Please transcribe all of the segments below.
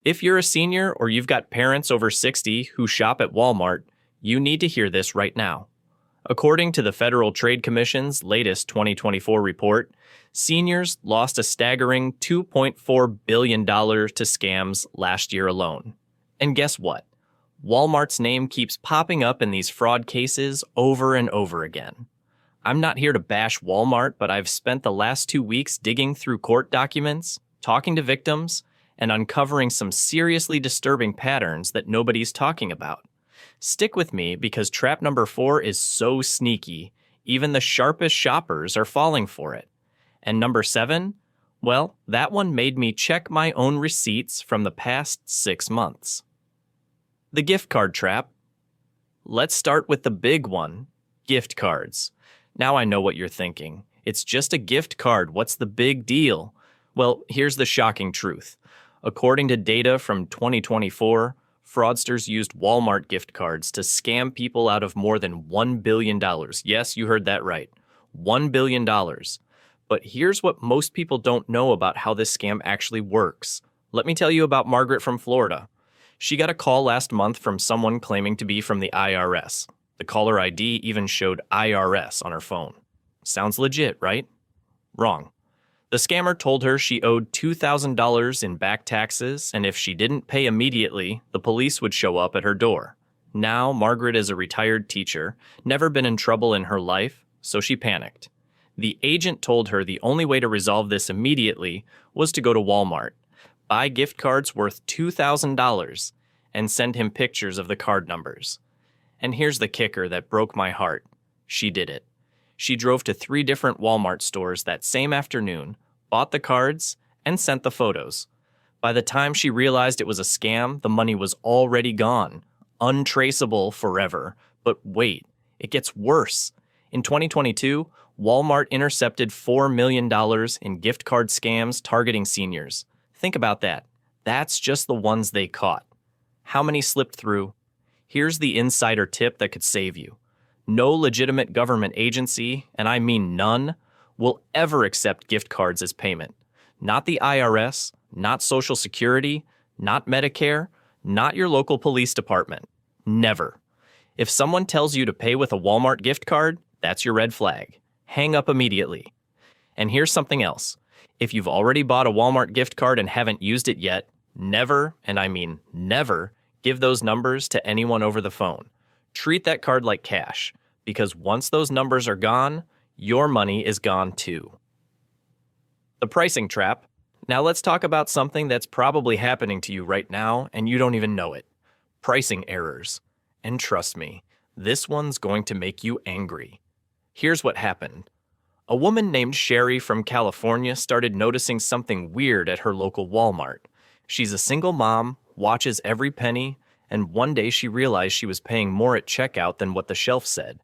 If you're a senior or you've got parents over 60 who shop at Walmart, you need to hear this right now. According to the Federal Trade Commission's latest 2024 report, seniors lost a staggering $2.4 billion to scams last year alone. And guess what? Walmart's name keeps popping up in these fraud cases over and over again. I'm not here to bash Walmart, but I've spent the last 2 weeks digging through court documents, talking to victims, and uncovering some seriously disturbing patterns that nobody's talking about. Stick with me because trap number 4 is so sneaky, even the sharpest shoppers are falling for it. And number 7? Well, that one made me check my own receipts from the past 6 months. The gift card trap. Let's start with the big one, gift cards. Now I know what you're thinking. It's just a gift card. What's the big deal? Well, here's the shocking truth. According to data from 2024, fraudsters used Walmart gift cards to scam people out of more than $1 billion. Yes, you heard that right. $1 billion. But here's what most people don't know about how this scam actually works. Let me tell you about Margaret from Florida. She got a call last month from someone claiming to be from the IRS. The caller ID even showed IRS on her phone. Sounds legit, right? Wrong. The scammer told her she owed $2,000 in back taxes, and if she didn't pay immediately, the police would show up at her door. Now, Margaret is a retired teacher, never been in trouble in her life, so she panicked. The agent told her the only way to resolve this immediately was to go to Walmart, buy gift cards worth $2,000, and send him pictures of the card numbers. And here's the kicker that broke my heart. She did it. She drove to 3 different Walmart stores that same afternoon, bought the cards, and sent the photos. By the time she realized it was a scam, the money was already gone, untraceable forever. But wait, it gets worse. In 2022, Walmart intercepted $4 million in gift card scams targeting seniors. Think about that. That's just the ones they caught. How many slipped through? Here's the insider tip that could save you. No legitimate government agency, and I mean none, will ever accept gift cards as payment. Not the IRS, not Social Security, not Medicare, not your local police department. Never. If someone tells you to pay with a Walmart gift card, that's your red flag. Hang up immediately. And here's something else. If you've already bought a Walmart gift card and haven't used it yet, never, and I mean never, give those numbers to anyone over the phone. Treat that card like cash, because once those numbers are gone, your money is gone too. The pricing trap. Now let's talk about something that's probably happening to you right now and you don't even know it. Pricing errors. And trust me, this one's going to make you angry. Here's what happened. A woman named Sherry from California started noticing something weird at her local Walmart. She's a single mom, watches every penny, and one day she realized she was paying more at checkout than what the shelf said.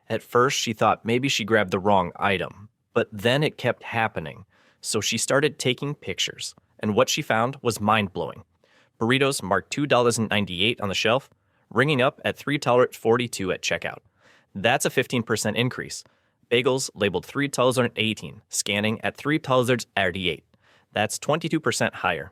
At first, she thought maybe she grabbed the wrong item, but then it kept happening, so she started taking pictures, and what she found was mind-blowing. Burritos marked $2.98 on the shelf, ringing up at $3.42 at checkout. That's a 15% increase. Bagels labeled $3.18, scanning at $3.88. That's 22% higher.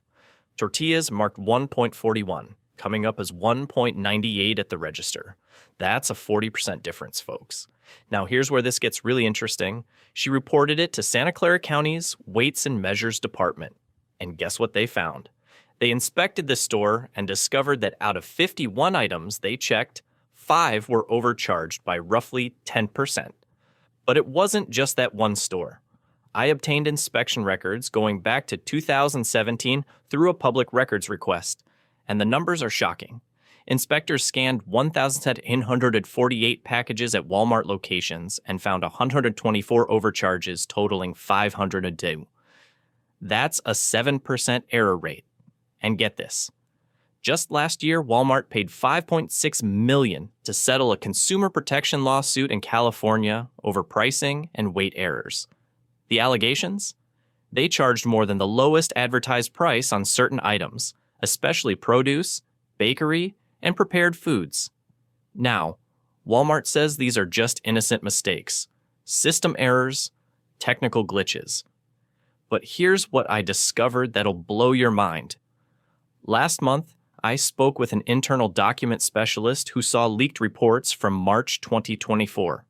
Tortillas marked $1.41, coming up as $1.98 at the register. That's a 40% difference, folks. Now here's where this gets really interesting. She reported it to Santa Clara County's Weights and Measures Department. And guess what they found? They inspected the store and discovered that out of 51 items they checked, 5 were overcharged by roughly 10%. But it wasn't just that one store. I obtained inspection records going back to 2017 through a public records request, and the numbers are shocking. Inspectors scanned 1,848 packages at Walmart locations and found 124 overcharges totaling $502. That's a 7% error rate. And get this. Just last year, Walmart paid $5.6 million to settle a consumer protection lawsuit in California over pricing and weight errors. The allegations? They charged more than the lowest advertised price on certain items, especially produce, bakery, and prepared foods. Now, Walmart says these are just innocent mistakes, system errors, technical glitches. But here's what I discovered that'll blow your mind. Last month, I spoke with an internal document specialist who saw leaked reports from March 2024.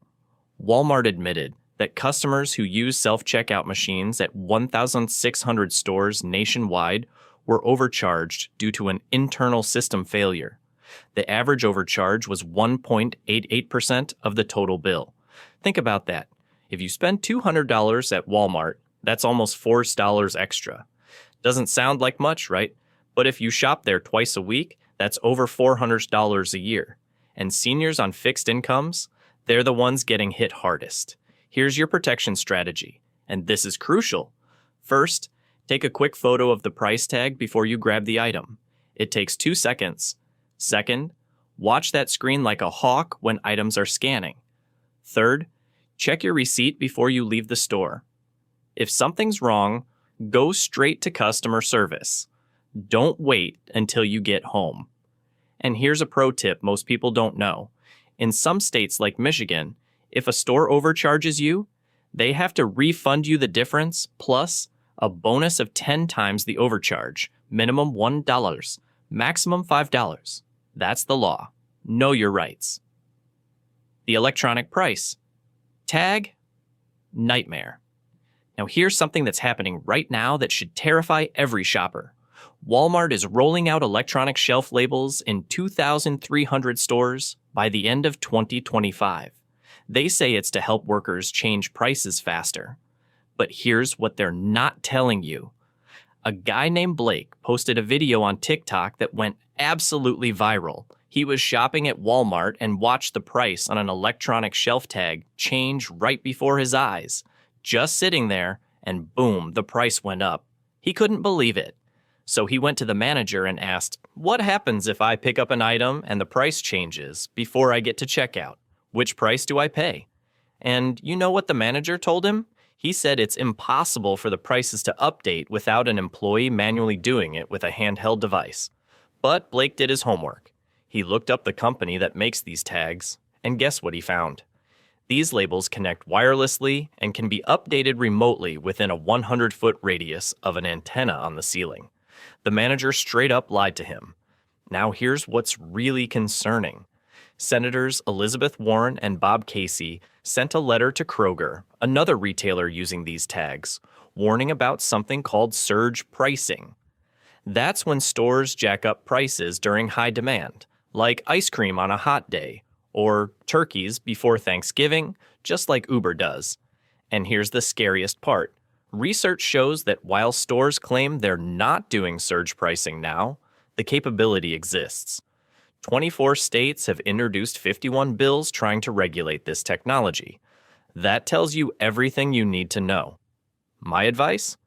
Walmart admitted that customers who use self-checkout machines at 1,600 stores nationwide were overcharged due to an internal system failure. The average overcharge was 1.88% of the total bill. Think about that. If you spend $200 at Walmart, that's almost $4 extra. Doesn't sound like much, right? But if you shop there twice a week, that's over $400 a year. And seniors on fixed incomes, they're the ones getting hit hardest. Here's your protection strategy, and this is crucial. First, take a quick photo of the price tag before you grab the item. It takes 2 seconds. Second, watch that screen like a hawk when items are scanning. Third, check your receipt before you leave the store. If something's wrong, go straight to customer service. Don't wait until you get home. And here's a pro tip most people don't know. In some states like Michigan, if a store overcharges you, they have to refund you the difference plus a bonus of 10 times the overcharge, minimum $1, maximum $5. That's the law. Know your rights. The electronic price tag, nightmare. Now here's something that's happening right now that should terrify every shopper. Walmart is rolling out electronic shelf labels in 2,300 stores by the end of 2025. They say it's to help workers change prices faster. But here's what they're not telling you. A guy named Blake posted a video on TikTok that went absolutely viral. He was shopping at Walmart and watched the price on an electronic shelf tag change right before his eyes. Just sitting there, and boom, the price went up. He couldn't believe it. So he went to the manager and asked, "What happens if I pick up an item and the price changes before I get to checkout? Which price do I pay?" And you know what the manager told him? He said it's impossible for the prices to update without an employee manually doing it with a handheld device. But Blake did his homework. He looked up the company that makes these tags, and guess what he found? These labels connect wirelessly and can be updated remotely within a 100-foot radius of an antenna on the ceiling. The manager straight up lied to him. Now here's what's really concerning. Senators Elizabeth Warren and Bob Casey sent a letter to Kroger, another retailer using these tags, warning about something called surge pricing. That's when stores jack up prices during high demand, like ice cream on a hot day, or turkeys before Thanksgiving, just like Uber does. And here's the scariest part. Research shows that while stores claim they're not doing surge pricing now, the capability exists. 24 states have introduced 51 bills trying to regulate this technology. That tells you everything you need to know. My advice?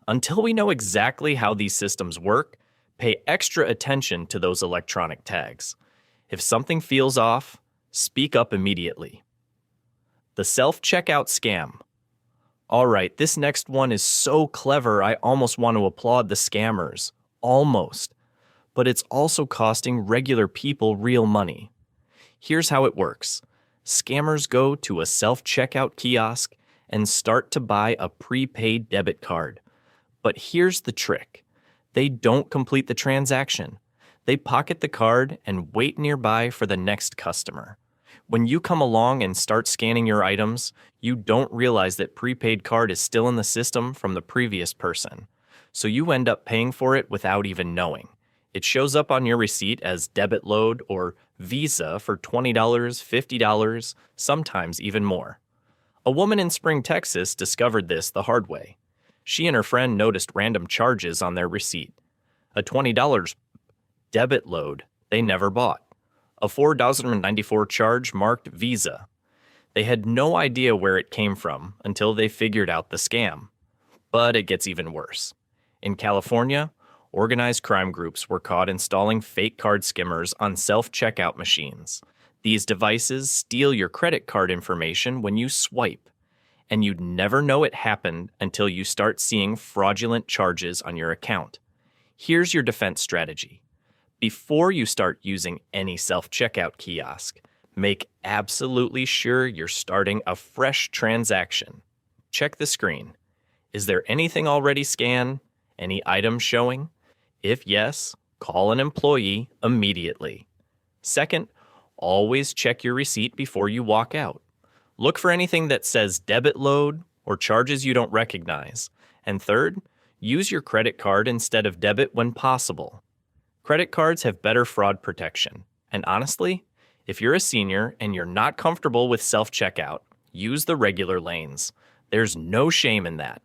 Until we know exactly how these systems work, pay extra attention to those electronic tags. If something feels off, speak up immediately. The self-checkout scam. All right, this next one is so clever I almost want to applaud the scammers. Almost. But it's also costing regular people real money. Here's how it works. Scammers go to a self-checkout kiosk and start to buy a prepaid debit card. But here's the trick. They don't complete the transaction. They pocket the card and wait nearby for the next customer. When you come along and start scanning your items, you don't realize that prepaid card is still in the system from the previous person. So you end up paying for it without even knowing. It shows up on your receipt as debit load or Visa for $20, $50, sometimes even more. A woman in Spring, Texas discovered this the hard way. She and her friend noticed random charges on their receipt. A $20 debit load they never bought. A $4.94 charge marked Visa. They had no idea where it came from until they figured out the scam. But it gets even worse. In California, organized crime groups were caught installing fake card skimmers on self-checkout machines. These devices steal your credit card information when you swipe, and you'd never know it happened until you start seeing fraudulent charges on your account. Here's your defense strategy. Before you start using any self-checkout kiosk, make absolutely sure you're starting a fresh transaction. Check the screen. Is there anything already scanned? Any items showing? If yes, Call an employee immediately. Second, always check your receipt before you walk out. Look for anything that says debit load or charges you don't recognize. And third, use your credit card instead of debit when possible. Credit cards have better fraud protection. And honestly, if you're a senior and you're not comfortable with self-checkout, use the regular lanes. There's no shame in that.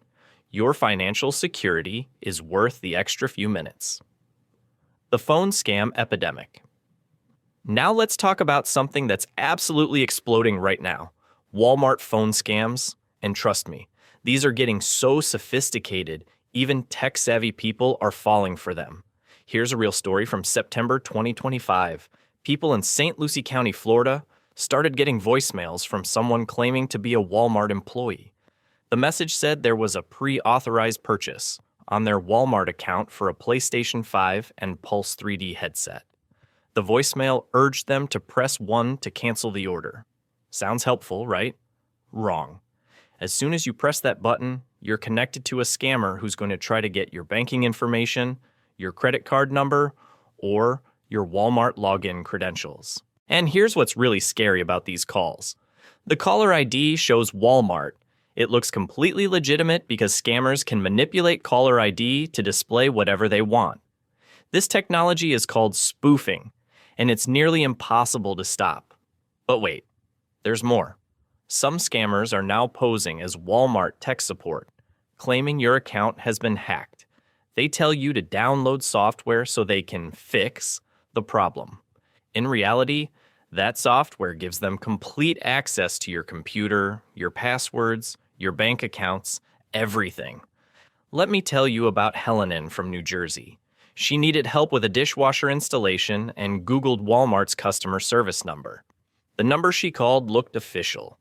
Your financial security is worth the extra few minutes. The phone scam epidemic. Now let's talk about something that's absolutely exploding right now. Walmart phone scams. And trust me, these are getting so sophisticated, even tech-savvy people are falling for them. Here's a real story from September 2025. People in St. Lucie County, Florida, started getting voicemails from someone claiming to be a Walmart employee. The message said there was a pre-authorized purchase on their Walmart account for a PlayStation 5 and Pulse 3D headset. The voicemail urged them to press 1 to cancel the order. Sounds helpful, right? Wrong. As soon as you press that button, you're connected to a scammer who's going to try to get your banking information, your credit card number, or your Walmart login credentials. And here's what's really scary about these calls. The caller ID shows Walmart. It looks completely legitimate because scammers can manipulate caller ID to display whatever they want. This technology is called spoofing, and it's nearly impossible to stop. But wait, there's more. Some scammers are now posing as Walmart tech support, claiming your account has been hacked. They tell you to download software so they can fix the problem. In reality, that software gives them complete access to your computer, your passwords, your bank accounts, everything. Let me tell you about Helen from New Jersey. She needed help with a dishwasher installation and Googled Walmart's customer service number. The number she called looked official.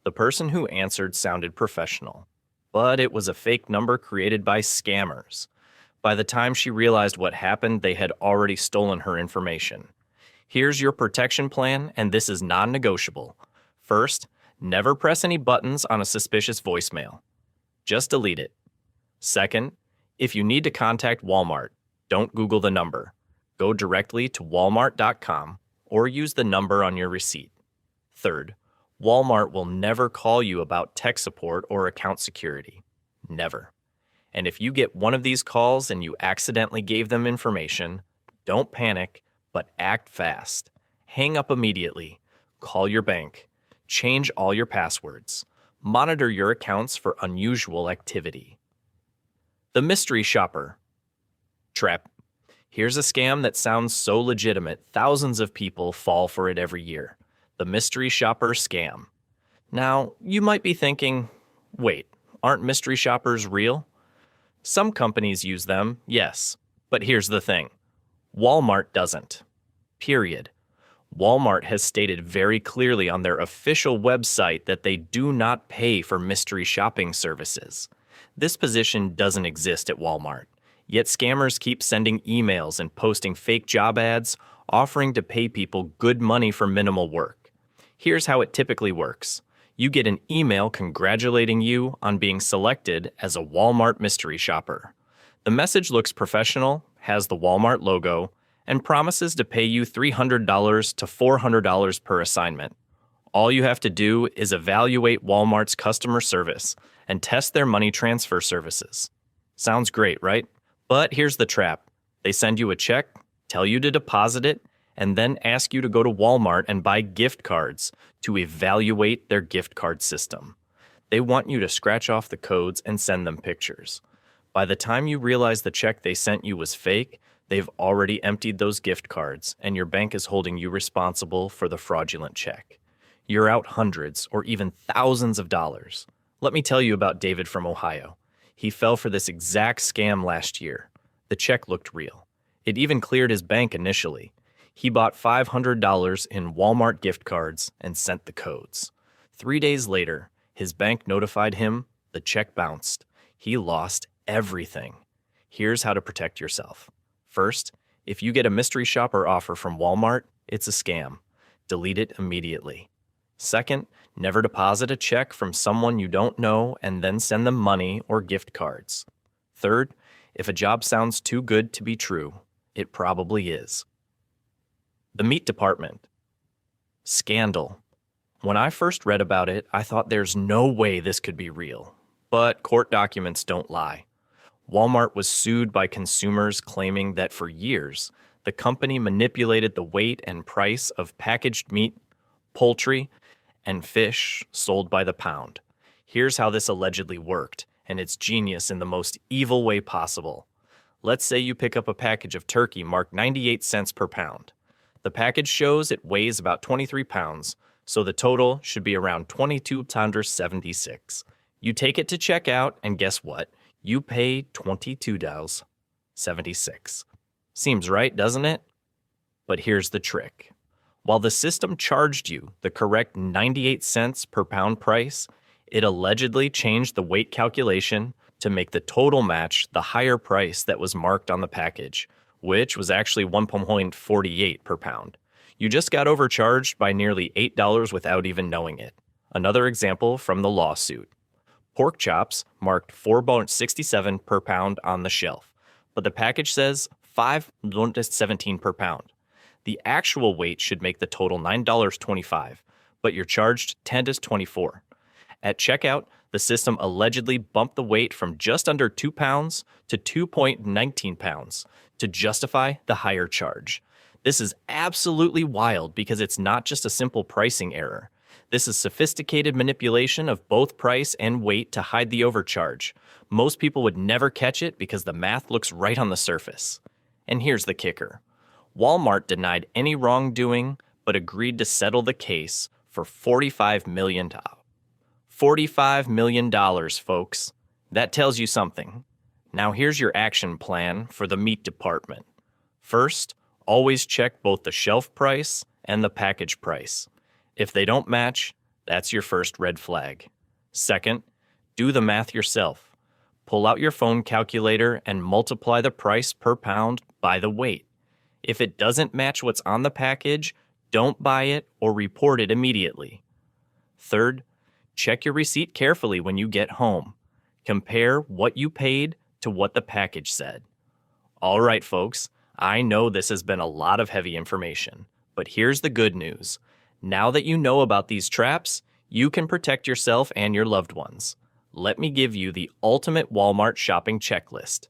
The person who answered sounded professional, but it was a fake number created by scammers. By the time she realized what happened, they had already stolen her information. Here's your protection plan, and this is non-negotiable. First, never press any buttons on a suspicious voicemail. Just delete it. Second, if you need to contact Walmart, don't Google the number. Go directly to dollars.According or use the number on your receipt. Third, Walmart will never call you about tech support or account security. Never. And if you get one of these calls and you accidentally gave them information, don't panic, but act fast. Hang up immediately. Call your bank. Change all your passwords. Monitor your accounts for unusual activity. The mystery shopper trap. Here's a scam that sounds so legitimate, thousands of people fall for it every year. The mystery shopper scam. Now, you might be thinking, wait, aren't mystery shoppers real? Some companies use them, yes, but here's the thing. Walmart doesn't. Period. Walmart has stated very clearly on their official website that they do not pay for mystery shopping services. This position doesn't exist at Walmart, yet scammers keep sending emails and posting fake job ads, offering to pay people good money for minimal work. Here's how it typically works. You get an email congratulating you on being selected as a Walmart mystery shopper. The message looks professional, has the Walmart logo, and promises to pay you $300 to $400 per assignment. All you have to do is evaluate Walmart's customer service and test their money transfer services. Sounds great, right? But here's the trap. They send you a check, tell you to deposit it, and then ask you to go to Walmart and buy gift cards to evaluate their gift card system. They want you to scratch off the codes and send them pictures. By the time you realize the check they sent you was fake, they've already emptied those gift cards, and your bank is holding you responsible for the fraudulent check. You're out hundreds or even thousands of dollars. Let me tell you about David from Ohio. He fell for this exact scam last year. The check looked real. It even cleared his bank initially. He bought $500 in Walmart gift cards and sent the codes. 3 days later, his bank notified him the check bounced. He lost everything. Here's how to protect yourself. First, if you get a mystery shopper offer from Walmart, it's a scam. Delete it immediately. Second, never deposit a check from someone you don't know and then send them money or gift cards. Third, if a job sounds too good to be true, It probably is. The meat department. Scandal. When I first read about it, I thought there's no way this could be real. But court documents don't lie. Walmart was sued by consumers claiming that for years, the company manipulated the weight and price of packaged meat, poultry, and fish sold by the pound. Here's how this allegedly worked, and it's genius in the most evil way possible. Let's say you pick up a package of turkey marked 98 cents per pound. The package shows it weighs about 23 pounds, so the total should be around 22.76. You take it to checkout, and guess what? You pay $22.76. Seems right, doesn't it? But here's the trick. While the system charged you the correct 98 cents per pound price, it allegedly changed the weight calculation to make the total match the higher price that was marked on the package, which was actually 1.48 per pound. You just got overcharged by nearly $8 without even knowing it. Another example from the lawsuit. Pork chops marked 4.67 per pound on the shelf, but the package says 5.17 per pound. The actual weight should make the total $9.25, but you're charged $10.24. At checkout, the system allegedly bumped the weight from just under 2 pounds to 2.19 pounds to justify the higher charge. This is absolutely wild because it's not just a simple pricing error. This is sophisticated manipulation of both price and weight to hide the overcharge. Most people would never catch it because the math looks right on the surface. And here's the kicker. Walmart denied any wrongdoing, but agreed to settle the case for $45 million. $45 million, folks. That tells you something. Now here's your action plan for the meat department. First, always check both the shelf price and the package price. If they don't match, that's your first red flag. Second, do the math yourself. Pull out your phone calculator and multiply the price per pound by the weight. If it doesn't match what's on the package, don't buy it or report it immediately. Third, check your receipt carefully when you get home. Compare what you paid to what the package said. All right, folks, I know this has been a lot of heavy information, but here's the good news. Now that you know about these traps, you can protect yourself and your loved ones. Let me give you the ultimate Walmart shopping checklist.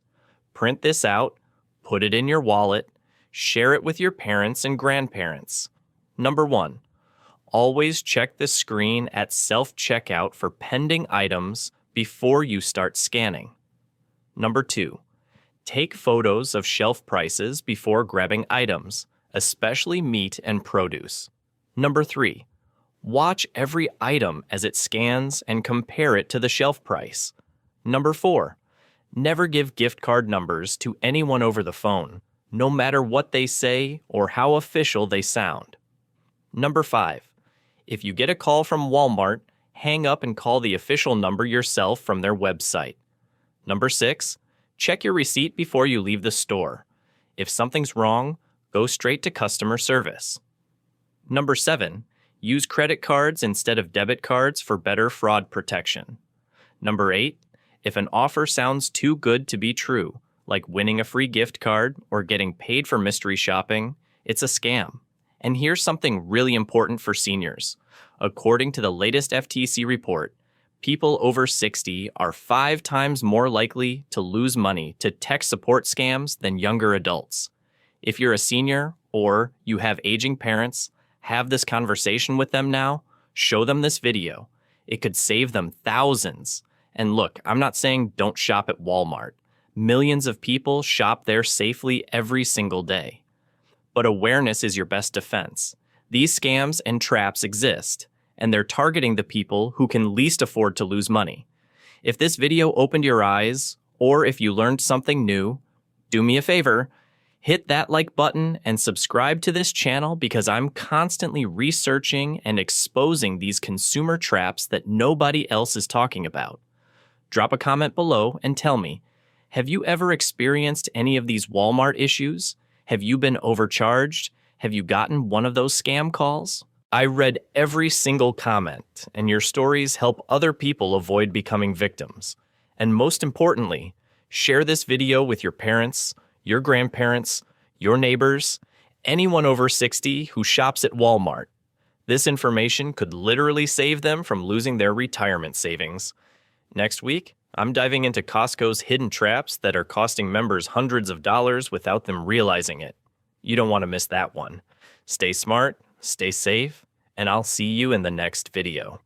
Print this out, put it in your wallet, share it with your parents and grandparents. Number 1, always check the screen at self-checkout for pending items before you start scanning. Number 2, take photos of shelf prices before grabbing items, especially meat and produce. Number 3, watch every item as it scans and compare it to the shelf price. Number 4, never give gift card numbers to anyone over the phone, no matter what they say or how official they sound. Number 5, if you get a call from Walmart, hang up and call the official number yourself from their website. Number 6, check your receipt before you leave the store. If something's wrong, go straight to customer service. Number 7, use credit cards instead of debit cards for better fraud protection. Number 8, if an offer sounds too good to be true, like winning a free gift card or getting paid for mystery shopping, it's a scam. And here's something really important for seniors. According to the latest FTC report, people over 60 are 5 times more likely to lose money to tech support scams than younger adults. If you're a senior or you have aging parents, have this conversation with them now, show them this video. It could save them thousands. And look, I'm not saying don't shop at Walmart. Millions of people shop there safely every single day. But awareness is your best defense. These scams and traps exist, and they're targeting the people who can least afford to lose money. If this video opened your eyes, or if you learned something new, do me a favor, hit that like button and subscribe to this channel because I'm constantly researching and exposing these consumer traps that nobody else is talking about. Drop a comment below and tell me, have you ever experienced any of these Walmart issues? Have you been overcharged? Have you gotten one of those scam calls? I read every single comment, and your stories help other people avoid becoming victims. And most importantly, share this video with your parents, your grandparents, your neighbors, anyone over 60 who shops at Walmart. This information could literally save them from losing their retirement savings. Next week, I'm diving into Costco's hidden traps that are costing members hundreds of dollars without them realizing it. You don't want to miss that one. Stay smart, stay safe, and I'll see you in the next video.